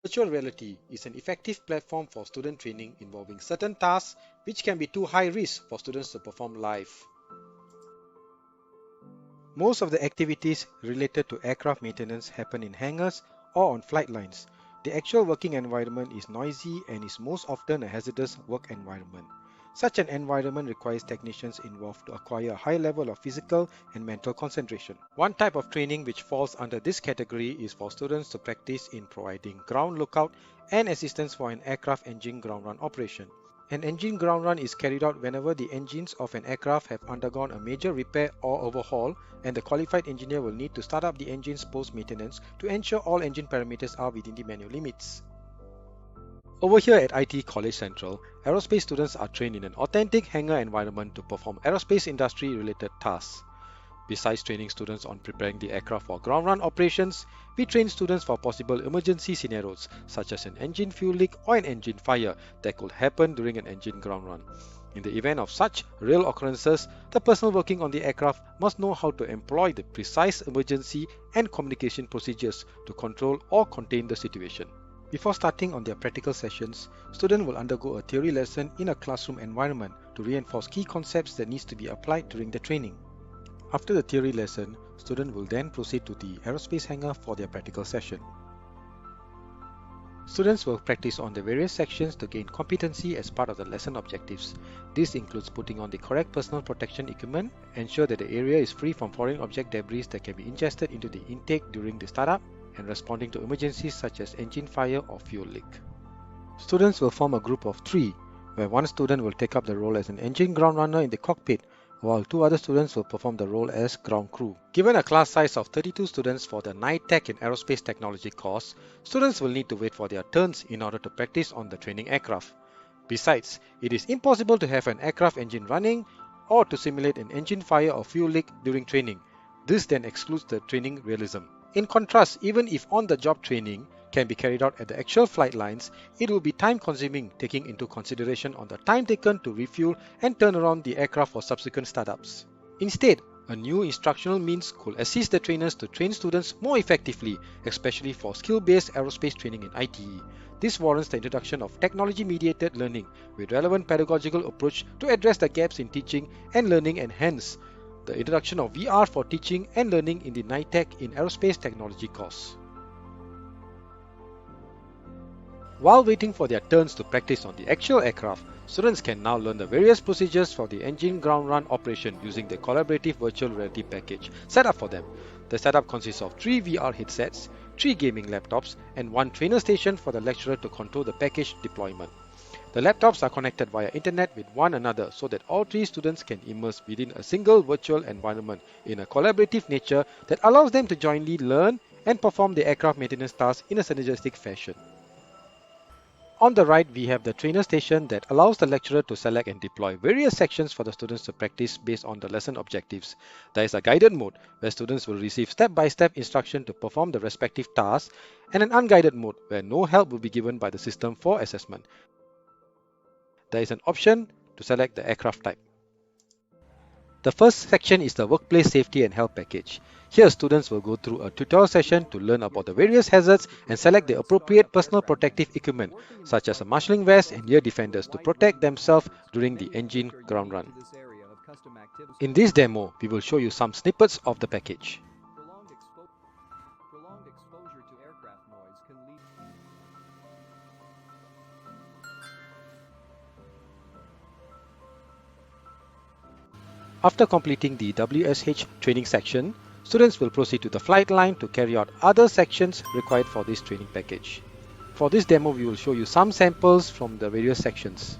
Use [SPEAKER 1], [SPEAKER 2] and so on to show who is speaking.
[SPEAKER 1] Virtual reality is an effective platform for student training involving certain tasks which can be too high risk for students to perform live. Most of the activities related to aircraft maintenance happen in hangars or on flight lines. The actual working environment is noisy and is most often a hazardous work environment. Such an environment requires technicians involved to acquire a high level of physical and mental concentration. One type of training which falls under this category is for students to practice in providing ground lookout and assistance for an aircraft engine ground run operation. An engine ground run is carried out whenever the engines of an aircraft have undergone a major repair or overhaul, and the qualified engineer will need to start up the engines post-maintenance to ensure all engine parameters are within the manual limits. Over here at IT College Central, aerospace students are trained in an authentic hangar environment to perform aerospace industry related tasks. Besides training students on preparing the aircraft for ground run operations, we train students for possible emergency scenarios such as an engine fuel leak or an engine fire that could happen during an engine ground run. In the event of such real occurrences, the personnel working on the aircraft must know how to employ the precise emergency and communication procedures to control or contain the situation. Before starting on their practical sessions, students will undergo a theory lesson in a classroom environment to reinforce key concepts that needs to be applied during the training. After the theory lesson, students will then proceed to the aerospace hangar for their practical session. Students will practice on the various sections to gain competency as part of the lesson objectives. This includes putting on the correct personal protection equipment, ensure that the area is free from foreign object debris that can be ingested into the intake during the startup, and responding to emergencies such as engine fire or fuel leak. Students will form a group of 3, where one student will take up the role as an engine ground runner in the cockpit, while 2 other students will perform the role as ground crew. Given a class size of 32 students for the Night Tech and Aerospace Technology course, students will need to wait for their turns in order to practice on the training aircraft. Besides, it is impossible to have an aircraft engine running or to simulate an engine fire or fuel leak during training. This then excludes the training realism. In contrast, even if on-the-job training can be carried out at the actual flight lines, it will be time-consuming taking into consideration on the time taken to refuel and turn around the aircraft for subsequent startups. Instead, a new instructional means could assist the trainers to train students more effectively, especially for skill-based aerospace training in ITE. This warrants the introduction of technology-mediated learning with relevant pedagogical approach to address the gaps in teaching and learning, and hence the introduction of VR for teaching and learning in the Night Tech in Aerospace Technology course. While waiting for their turns to practice on the actual aircraft, students can now learn the various procedures for the engine ground run operation using the collaborative virtual reality package set up for them. The setup consists of 3 VR headsets, 3 gaming laptops, and 1 trainer station for the lecturer to control the package deployment. The laptops are connected via internet with one another so that all 3 students can immerse within a single virtual environment in a collaborative nature that allows them to jointly learn and perform the aircraft maintenance tasks in a synergistic fashion. On the right, we have the trainer station that allows the lecturer to select and deploy various sections for the students to practice based on the lesson objectives. There is a guided mode where students will receive step-by-step instruction to perform the respective tasks, and an unguided mode where no help will be given by the system for assessment. There is an option to select the aircraft type. The first section is the Workplace Safety and Health package. Here, students will go through a tutorial session to learn about the various hazards and select the appropriate personal protective equipment, such as a marshalling vest and ear defenders to protect themselves during the engine ground run. In this demo, we will show you some snippets of the package. After completing the WSH training section, students will proceed to the flight line to carry out other sections required for this training package. For this demo, we will show you some samples from the various sections.